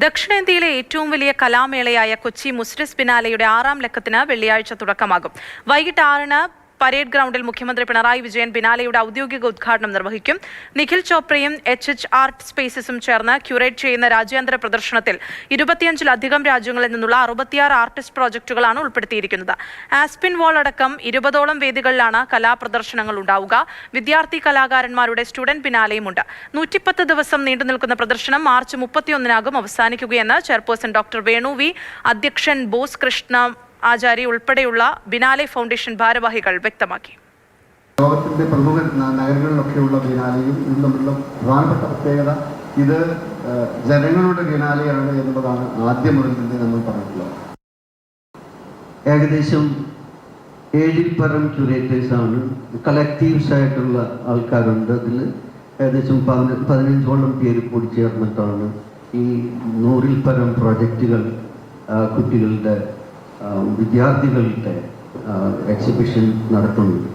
ദക്ഷിണേന്ത്യയിലെ ഏറ്റവും വലിയ കലാമേളയായ കൊച്ചി മുസ്രിസ് ബിനാലെയുടെ 6ാം ലക്കത്തിന് വെള്ളിയാഴ്ച തുടക്കമാകും. വൈകിട്ട് 6-ന് പരേഡ് ഗ്രൗണ്ടിൽ മുഖ്യമന്ത്രി പിണറായി വിജയൻ ബിനാലെയുടെ ഔദ്യോഗിക ഉദ്ഘാടനം നിർവഹിക്കും. നിഖിൽ ചോപ്രയും HH ആർട്ട് സ്പേസസും ചേർന്ന് ക്യൂറേറ്റ് ചെയ്യുന്ന രാജ്യാന്തര പ്രദർശനത്തിൽ 25-ലധികം രാജ്യങ്ങളിൽ നിന്നുള്ള 66 ആർട്ടിസ്റ്റ് പ്രോജക്റ്റുകളാണ് ഉൾപ്പെടുത്തിയിരിക്കുന്നത്. ആസ്പിൻ വാൾ അടക്കം 20ഓളം വേദികളിലാണ് കലാപ്രദർശനങ്ങൾ ഉണ്ടാവുക. വിദ്യാർത്ഥി കലാകാരന്മാരുടെ സ്റ്റുഡന്റ് ബിനാലെയുമുണ്ട്. 110 ദിവസം നീണ്ടുനിൽക്കുന്ന പ്രദർശനം മാർച്ച് 31-നാകും അവസാനിക്കുകയെന്ന് ചെയർപേഴ്സൺ ഡോക്ടർ വേണു വി, അധ്യക്ഷൻ ബോസ് കൃഷ്ണ ആചാരി ഉൾപ്പെടെയുള്ള ബിനാലെ ഫൗണ്ടേഷൻ ഭാരവാഹികൾ വ്യക്തമാക്കി. ലോകത്തിന്റെ പ്രമുഖ നഗരങ്ങളിലൊക്കെയുള്ള ബിനാലെയും ഇതും തമ്മിലുള്ള പ്രധാനപ്പെട്ട പ്രത്യേകത ഇത് ജനങ്ങളുടെ ബിനാലെയാണ് എന്നുള്ളതാണ് ആദ്യം മുതൽ തന്നെ നമ്മൾ പറഞ്ഞിട്ടുള്ളത്. ഏകദേശം 7-ൽ പരം ക്യൂറേറ്റേഴ്സാണ്, കളക്റ്റീവ്സ് ആയിട്ടുള്ള ആൾക്കാരുണ്ട്. അതിൽ ഏകദേശം 15ഓളം പേര് കൂടി ചേർന്നിട്ടാണ് ഈ 100-ൽ പരം പ്രോജക്റ്റുകൾ കുട്ടികളുടെ വിദ്യാർത്ഥികളുടെ എക്സിബിഷൻ നടത്തുന്നത്.